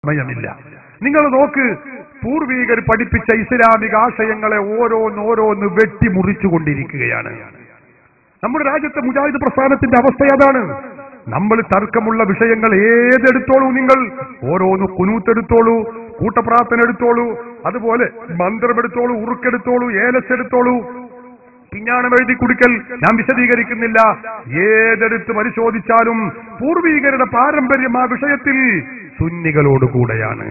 സമയമില്ല. നിങ്ങൾ നോക്ക്, പൂർവീകർ പഠിപ്പിച്ച ഇസ്ലാമിക ആശയങ്ങളെ ഓരോന്ന് വെട്ടിമുറിച്ചുകൊണ്ടിരിക്കുകയാണ്. നമ്മുടെ രാജ്യത്തെ മുജാഹിദ് പ്രസ്ഥാനത്തിന്റെ അവസ്ഥ അതാണ്. നമ്മൾ തർക്കമുള്ള വിഷയങ്ങൾ ഏതെടുത്തോളൂ, നിങ്ങൾ ഓരോന്ന് കുനൂത്തെടുത്തോളൂ, കൂട്ടപ്രാർത്ഥന എടുത്തോളൂ, അതുപോലെ മന്ത്രമെടുത്തോളൂ, ഉറുക്കെടുത്തോളൂ, ഏലസ് എടുത്തോളൂ, പിഞ്ഞാണം എഴുതി കുടിക്കൽ, ഞാൻ വിശദീകരിക്കുന്നില്ല. ഏതെടുത്ത് പരിശോധിച്ചാലും പൂർവീകരുടെ പാരമ്പര്യം ആ വിഷയത്തിൽ സുന്നികളോടുകൂടെയാണ്.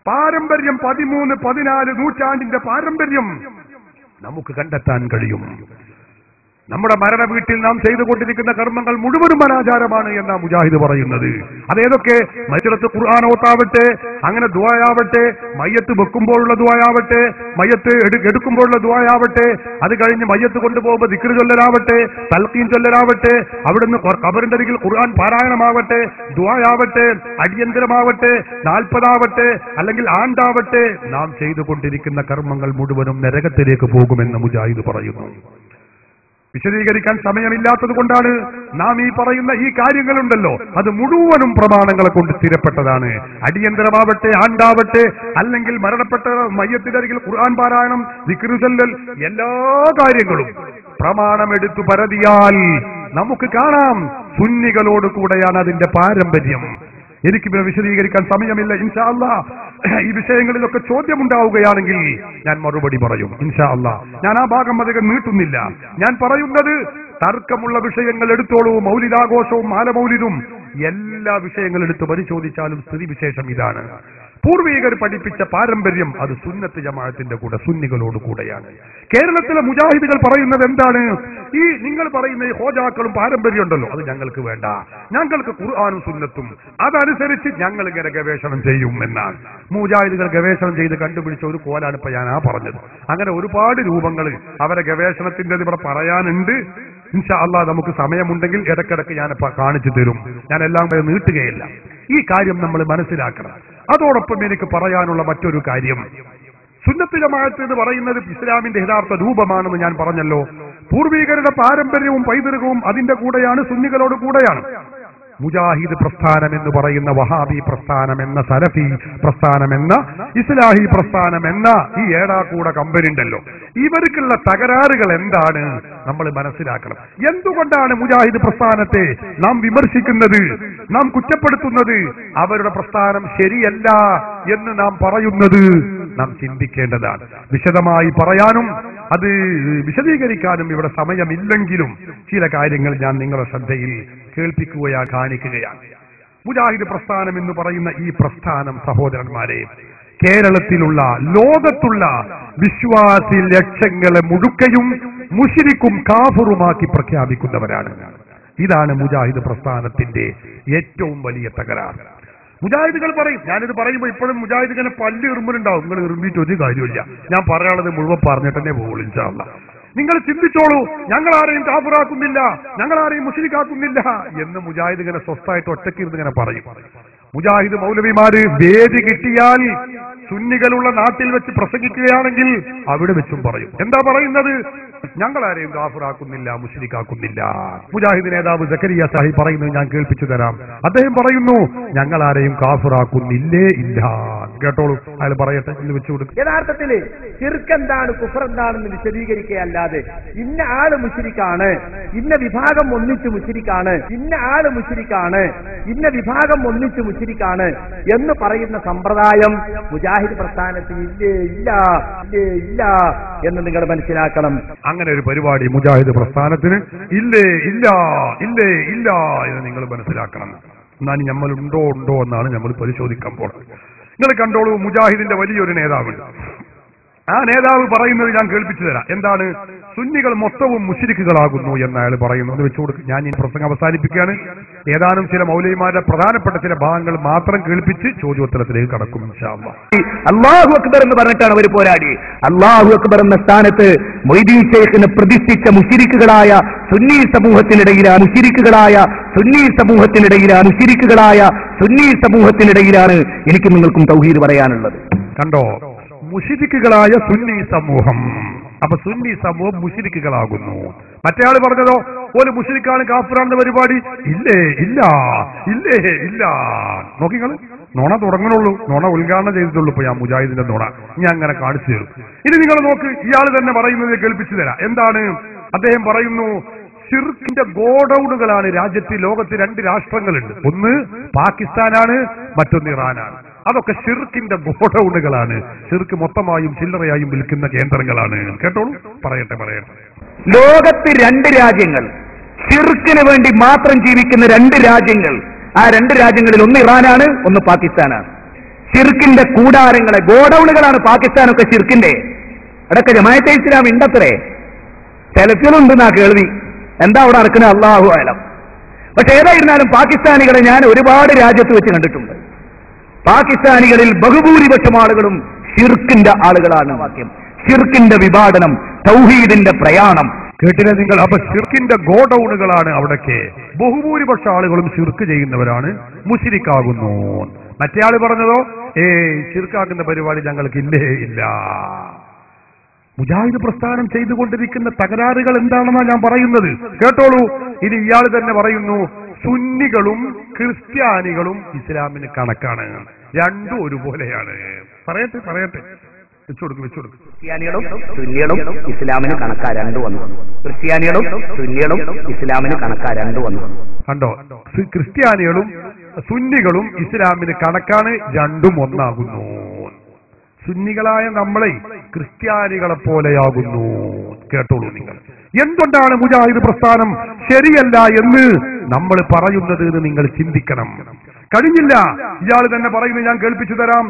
പാരമ്പര്യം 13-14 നൂറ്റാണ്ടിന്റെ പാരമ്പര്യം നമുക്ക് കണ്ടെത്താൻ കഴിയും. നമ്മുടെ മരണ വീട്ടിൽ നാം ചെയ്തുകൊണ്ടിരിക്കുന്ന കർമ്മങ്ങൾ മുഴുവനും അനാചാരമാണ് എന്നാ മുജാഹിദ് പറയുന്നത്. അതേതൊക്കെ? മയ്യത്ത് ഖുർആൻ ഓത്താവട്ടെ, അങ്ങനെ ദുആയാവട്ടെ, മയ്യത്ത് വെക്കുമ്പോഴുള്ള ദുആയാവട്ടെ, മയ്യത്ത് എടുക്കുമ്പോഴുള്ള ദുആയാവട്ടെ, അത് കഴിഞ്ഞ് മയ്യത്ത് കൊണ്ടുപോകുമ്പോൾ ദിക്ർ ചൊല്ലലാവട്ടെ, തൽഖീൻ ചൊല്ലലാവട്ടെ, അവിടുന്ന് ഖബറിന്റെ അരികിൽ ഖുർആൻ പാരായണമാവട്ടെ, ദുആയാവട്ടെ, അടിയന്തരമാവട്ടെ, 40 അല്ലെങ്കിൽ ആണ്ടാവട്ടെ, നാം ചെയ്തുകൊണ്ടിരിക്കുന്ന കർമ്മങ്ങൾ മുഴുവനും നരകത്തിലേക്ക് പോകുമെന്ന് മുജാഹിദ് പറയുന്നു. വിശദീകരിക്കാൻ സമയമില്ലാത്തത് കൊണ്ടാണ് നാം ഈ പറയുന്ന ഈ കാര്യങ്ങളുണ്ടല്ലോ, അത് മുഴുവനും പ്രമാണങ്ങളെ കൊണ്ട് സ്ഥിരപ്പെട്ടതാണ്. അടിയന്തരമാവട്ടെ, ആണ്ടാവട്ടെ, അല്ലെങ്കിൽ മരണപ്പെട്ട മയ്യത്തിന്റെ അരികിൽ ഖുർആൻ പാരായണം, ദിക്ർ ചൊല്ലൽ, എല്ലാ കാര്യങ്ങളും പ്രമാണമെടുത്തു പരതിയാൽ നമുക്ക് കാണാം സുന്നികളോട് കൂടെയാണ് അതിന്റെ പാരമ്പര്യം. എനിക്കിവിടെ വിശദീകരിക്കാൻ സമയമില്ല. ഇൻഷാ അല്ലാഹ് ഈ വിഷയങ്ങളിലൊക്കെ ചോദ്യമുണ്ടാവുകയാണെങ്കിൽ ഞാൻ മറുപടി പറയും ഇൻഷാ അല്ലാഹ്. ഞാൻ ആ ഭാഗം അധികം നീട്ടുന്നില്ല. ഞാൻ പറയുന്നത് തർക്കമുള്ള വിഷയങ്ങൾ എടുത്തോളൂ. മൗലിദാഘോഷവും മാലമൗലിദും എല്ലാ വിഷയങ്ങൾ എടുത്ത് പരിശോധിച്ചാലും സ്ഥിതിവിശേഷം ഇതാണ്. പൂർവീകർ പഠിപ്പിച്ച പാരമ്പര്യം അത് സുന്നത്ത് ജമാഅത്തിന്റെ കൂടെ, സുന്നികളോട് കൂടെയാണ്. കേരളത്തിലെ മുജാഹിദുകൾ പറയുന്നത് എന്താണ്? ഈ നിങ്ങൾ പറയുന്ന ഈ ഹോജാക്കളും പാരമ്പര്യം ഉണ്ടല്ലോ, അത് ഞങ്ങൾക്ക് വേണ്ട, ഞങ്ങൾക്ക് ഖുർആനും സുന്നത്തും, അതനുസരിച്ച് ഞങ്ങൾ ഇങ്ങനെ ഗവേഷണം ചെയ്യും എന്നാണ്. മുജാഹിദുകൾ ഗവേഷണം ചെയ്ത് കണ്ടുപിടിച്ച ഒരു കോലാണ് ഇപ്പൊ ഞാൻ പറഞ്ഞത്. അങ്ങനെ ഒരുപാട് രൂപങ്ങൾ അവരെ ഗവേഷണത്തിന്റെ ഇവിടെ പറയാനുണ്ട്. ഇൻഷാ അല്ലാഹ് നമുക്ക് സമയമുണ്ടെങ്കിൽ ഇടയ്ക്കിടയ്ക്ക് ഞാൻ കാണിച്ചു തരും. ഞാൻ എല്ലാം നീട്ടുകയില്ല. ഈ കാര്യം നമ്മൾ മനസ്സിലാക്കണം. അതോടൊപ്പം എനിക്ക് പറയാനുള്ള മറ്റൊരു കാര്യം, സുന്നത്ത് ജമാഅത്ത് എന്ന് പറയുന്നത് ഇസ്ലാമിന്റെ യഥാർത്ഥ രൂപമാണെന്ന് ഞാൻ പറഞ്ഞല്ലോ. പൂർവീകരുടെ പാരമ്പര്യവും പൈതൃകവും അതിന്റെ കൂടെയാണ്, സുന്നികളോട് കൂടെയാണ്. മുജാഹിദ് പ്രസ്ഥാനം എന്ന് പറയുന്ന, വഹാബി പ്രസ്ഥാനം എന്ന, സലഫി പ്രസ്ഥാനം എന്ന, ഇസ്ലാഹി പ്രസ്ഥാനം എന്ന ഈ ഏടാകൂട കമ്പനി ഉണ്ടല്ലോ, ഇവർക്കുള്ള തകരാറുകൾ എന്താണ് നമ്മൾ മനസ്സിലാക്കണം. എന്തുകൊണ്ടാണ് മുജാഹിദ് പ്രസ്ഥാനത്തെ നാം വിമർശിക്കുന്നത്, നാം കുറ്റപ്പെടുത്തുന്നത്, അവരുടെ പ്രസ്ഥാനം ശരിയല്ല എന്ന് നാം പറയുന്നത്? നാം ചിന്തിക്കേണ്ടതാണ്. വിശദമായി പറയാനും അത് വിശദീകരിക്കാനും ഇവിടെ സമയമില്ലെങ്കിലും ചില കാര്യങ്ങൾ ഞാൻ നിങ്ങളുടെ ശ്രദ്ധയിൽ കാണിക്കുകയാണ്. മുജാഹിദ് പ്രസ്ഥാനം എന്ന് പറയുന്ന ഈ പ്രസ്ഥാനം, സഹോദരന്മാരെ, കേരളത്തിലുള്ള, ലോകത്തുള്ള വിശ്വാസി ലക്ഷങ്ങളെ മുഴുക്കയും മുശ്രിക്കും കാഫറുമാക്കി പ്രഖ്യാപിക്കുന്നവരാണ്. ഇതാണ് മുജാഹിദ് പ്രസ്ഥാനത്തിന്റെ ഏറ്റവും വലിയ തകരാറ്. മുജാഹിദുകൾ പറയും, ഞാനിത് പറയുമ്പോൾ ഇപ്പോഴും മുജാഹിദിനെ പല്ല് ഇറുമ്പലുണ്ടാവും. നിങ്ങൾ ഇറുമ്പിട്ട് ഒരു കാര്യമില്ല, ഞാൻ പറയാനുള്ളത് മുഴുവൻ പറഞ്ഞിട്ട് തന്നെ പോകുള്ളൂ ഇൻഷാ അല്ലാഹ്. നിങ്ങൾ ചിന്തിച്ചോളൂ, ഞങ്ങൾ ആരെയും കാഫിറാക്കുന്നില്ല, ഞങ്ങൾ ആരെയും മുശ്രിക്കാക്കുന്നില്ല എന്ന് മുജാഹിദിനെ സ്വസ്ഥായിട്ട് ഒറ്റയ്ക്കിരുന്ന് ഇങ്ങനെ പറയും. മുജാഹിദ് മൗലവിമാര് വേദി കിട്ടിയാൽ സുന്നികളുള്ള നാട്ടിൽ വെച്ച് പ്രസംഗിക്കുകയാണെങ്കിൽ അവിടെ വെച്ചും പറയും. എന്താ പറയുന്നത്? ഞങ്ങൾ ആരെയും കാഫിറാക്കുന്നില്ല, മുശ്രിക്കാക്കുന്നില്ല. മുജാഹിദ് നേതാവ് സക്കരിയ സാഹിബ് പറയുന്നത് ഞാൻ കേൾപ്പിച്ചു തരാം. അദ്ദേഹം പറയുന്നു, ഞങ്ങൾ ആരെയും കാഫിറാക്കുന്നില്ലേ ഇല്ല. കേട്ടോളൂ, അയാൾ പറയട്ടെ എന്ന് വെച്ചു കൊടുക്കും. യഥാർത്ഥത്തില് ശിർക്ക് എന്താണ്, കുഫർ എന്താണെന്ന് വിശദീകരിക്കുകയല്ലാതെ ഇന്ന ആള് മുശ്രിക്കാണ്, ഇന്ന വിഭാഗം ഒന്നിച്ച് മുശ്രിക്കാണ്, ഇന്ന ആള് മുശ്രിക്കാണ്, ഇന്ന വിഭാഗം ഒന്നിച്ച് മുശ്രിക്കാണ് എന്ന് പറയുന്ന സമ്പ്രദായം മുജാഹിദ് പ്രസ്ഥാനത്തിന് ഇല്ലേ ഇല്ല ഇല്ലേ ഇല്ല എന്ന് നിങ്ങൾ മനസ്സിലാക്കണം. അങ്ങനെ ഒരു പരിപാടി മുജാഹിദ് പ്രസ്ഥാനത്തിന് ഇല്ലേ ഇല്ല ഇല്ലേ ഇല്ല എന്ന് നിങ്ങൾ മനസ്സിലാക്കണം. എന്നാൽ നമ്മളുണ്ടോ ഉണ്ടോ എന്നാണ് നമ്മൾ പരിശോധിക്കാൻ പോകുന്നത്. നിങ്ങൾ കണ്ടോളൂ, മുജാഹിദിന്റെ വലിയൊരു നേതാവുണ്ട്. ആ നേതാവ് പറയുന്നത് ഞാൻ കേൾപ്പിച്ചു തരാം. എന്താണ്? സുന്നികൾ മൊത്തവും മുശ്രിക്കുകളാകുന്നു എന്ന് അയാൾ പറയുന്നു. എന്ന് വെച്ചു കൊടുക്കും. ഞാൻ ഈ പ്രസംഗം അവസാനിപ്പിക്കുകയാണ്. ഏതാനും ചില മൗലവിമാരുടെ പ്രധാനപ്പെട്ട ചില ഭാഗങ്ങൾ മാത്രം കേൾപ്പിച്ച് ചോദ്യോത്തരത്തിലേക്ക് കടക്കും ഇൻഷാ അല്ലാഹ്. അല്ലാഹു അക്ബർ എന്ന് പറഞ്ഞിട്ടാണ് അവർ പോരാടി. അല്ലാഹു അക്ബർ എന്ന സ്ഥാനത്ത് മൊയ്തീൻ ശൈഖിനെ പ്രതിഷ്ഠിച്ച മുശ്രിക്കുകളായ സുന്നി സമൂഹത്തിനിടയിലാണ്, സുന്നി സമൂഹത്തിനിടയിലാണ് എനിക്ക് നിങ്ങൾക്കും തൗഹീദ് പറയാനുള്ളത്. കണ്ടോ, മുശ്രിക്കുകളായ സുന്നി സമൂഹം. അപ്പൊ സുന്നി സമൂഹം മുശ്രിക്കുകളാകുന്നു. മറ്റേയാൾ പറഞ്ഞതോ, ഒരു മുശ്രിക്കാണ് കാഫിറാണെന്ന പരിപാടി ഇല്ലേ ഇല്ല ഇല്ലേ ഇല്ല. നോക്കിങ്ങൾ, നുണ തുടങ്ങണുള്ളൂ, നുണ ഉദ്ഘാടനം ചെയ്തിട്ടുള്ളൂ. ഇപ്പൊ ഞാൻ മുജാഹിദിന്റെ നുണ ഞാൻ അങ്ങനെ കാണിച്ചു തരും. ഇനി നിങ്ങൾ നോക്ക്, ഇയാൾ തന്നെ പറയുന്നത് കേൾപ്പിച്ചു തരാം. എന്താണ് അദ്ദേഹം പറയുന്നു? ഷിർക്കിന്റെ ഗോഡൌണുകളാണ് രാജ്യത്ത്. ലോകത്ത് 2 രാഷ്ട്രങ്ങളുണ്ട്, ഒന്ന് പാകിസ്ഥാനാണ്, മറ്റൊന്ന് ഇറാനാണ്. അതൊക്കെ ഷിർക്കിന്റെ ഗോഡൌണുകളാണ്. ഷിർക്ക് മൊത്തമായും ചില്ലറയായും വിൽക്കുന്ന കേന്ദ്രങ്ങളാണ്. കേട്ടോളൂ, പറയട്ടെ. ലോകത്ത് 2 രാജ്യങ്ങൾ, ഷിർക്കിന് വേണ്ടി മാത്രം ജീവിക്കുന്ന 2 രാജ്യങ്ങൾ. ആ 2 രാജ്യങ്ങളിൽ ഒന്ന് ഇറാനാണ്, ഒന്ന് പാകിസ്ഥാനാണ്. ഷിർക്കിന്റെ കൂടാരങ്ങളെ, ഗോഡൌണുകളാണ് പാകിസ്ഥാനൊക്കെ ഷിർക്കിന്റെ. അടക്ക ജമാഅത്തെ ഇസ്ലാം ഉണ്ടത്രേ, സെലഫികളുണ്ടെന്നാ കേൾവി. എന്താ അവിടെ നടക്കുന്നത് അല്ലാഹു അലം. പക്ഷെ ഏതായിരുന്നാലും പാകിസ്ഥാനികളെ ഞാൻ ഒരുപാട് രാജ്യത്ത് വെച്ച് കണ്ടിട്ടുണ്ട്. പാകിസ്ഥാനികളിൽ ബഹുഭൂരിപക്ഷം ആളുകളും ഷിർക്കിന്റെ ആളുകളാണ്. വാക്യം ഷിർക്കിന്റെ വിഭാടനം, തൗഹീദിന്റെ പ്രയാണം. കേട്ടില്ലേ നിങ്ങൾ? അപ്പൊ ഷിർക്കിന്റെ ഗോഡൌണുകളാണ് അവിടൊക്കെ. ബഹുഭൂരിപക്ഷ ആളുകളും ഷിർക്ക് ചെയ്യുന്നവരാണ്, മുശ്രിക്കാകുന്നു. മറ്റേ ആള് പറഞ്ഞതോ ഷിർക്കാക്കുന്ന പരിപാടി ഞങ്ങൾക്ക് ഇല്ല. മുജാഹിദ് പ്രസ്ഥാനം ചെയ്തുകൊണ്ടിരിക്കുന്ന തകരാറുകൾ എന്താണെന്നാണ് ഞാൻ പറയുന്നത്. കേട്ടോളൂ. ഇനി ഇയാൾ തന്നെ പറയുന്നു, സുന്നികളും ക്രിസ്ത്യാനികളും ഇസ്ലാമിന് കണക്കാണ്, രണ്ടും ഒരുപോലെയാണ്. പറയട്ടെ, വെച്ചുകൊടുക്കും. ക്രിസ്ത്യാനികളും സുന്നികളും ഇസ്ലാമിന് കണക്കാ 2 വന്നു. ക്രിസ്ത്യാനികളും സുന്നികളും ഇസ്ലാമിന് കണക്കാ 2 വന്നു. കണ്ടോ? ക്രിസ്ത്യാനികളും സുന്നികളും ഇസ്ലാമിന് കണക്കാണ്, രണ്ടും ഒന്നാകുന്നു. സുന്നികളായ നമ്മളെ ക്രിസ്ത്യാനികളെ പോലെയാകുന്നു. കേട്ടോളൂ നിങ്ങൾ. എന്തുകൊണ്ടാണ് മുജാഹിദ് പ്രസ്ഥാനം ശരിയല്ല എന്ന് നമ്മൾ പറയുന്നത് എന്ന് നിങ്ങൾ ചിന്തിക്കണം. കഴിഞ്ഞില്ല, ഇയാൾ തന്നെ പറയുന്നത് ഞാൻ കേൾപ്പിച്ചു തരാം.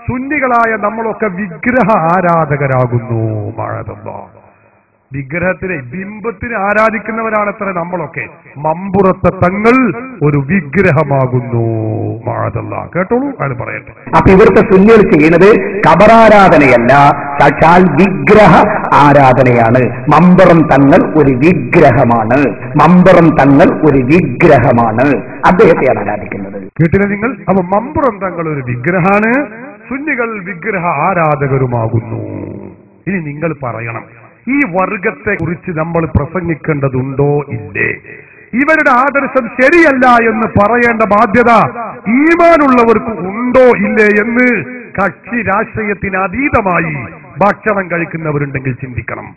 സുന്നികളായ നമ്മളൊക്കെ വിഗ്രഹ ആരാധകരാകുന്നു. വിഗ്രഹത്തിനെ, ബിംബത്തിനെ ആരാധിക്കുന്നവരാണത്ര നമ്മളൊക്കെ. മമ്പുറത്തെ തങ്ങൾ ഒരു വിഗ്രഹമാകുന്നു. കേട്ടോളൂ, അത് പറയട്ടെ. അപ്പൊ ഇവിടുത്തെ സുന്നികൾ ചെയ്യുന്നത് ഖബറാരാധനയല്ല, സാക്ഷാൽ വിഗ്രഹ ആരാധനയാണ്. മമ്പുറം തങ്ങൾ ഒരു വിഗ്രഹമാണ്. അദ്ദേഹത്തെയാണ് ആരാധിക്കുന്നത്. കേട്ടില്ല നിങ്ങൾ? അപ്പൊ മമ്പുറം തങ്ങൾ ഒരു വിഗ്രഹാണ്, സുന്നികൾ വിഗ്രഹ ആരാധകരുമാകുന്നു. ഇനി നിങ്ങൾ പറയണം, ഈ വർഗത്തെ കുറിച്ച് നമ്മൾ പ്രസംഗിക്കേണ്ടതുണ്ടോ ഇല്ലേ? ഇവരുടെ ആദർശം ശരിയല്ല എന്ന് പറയേണ്ട ബാധ്യത ഈമാനുള്ളവർക്ക് ഉണ്ടോ ഇല്ലേ എന്ന് കക്ഷി രാഷ്ട്രീയത്തിന് അതീതമായി ഭക്ഷണം കഴിക്കുന്നവരുണ്ടെങ്കിൽ ചിന്തിക്കണം.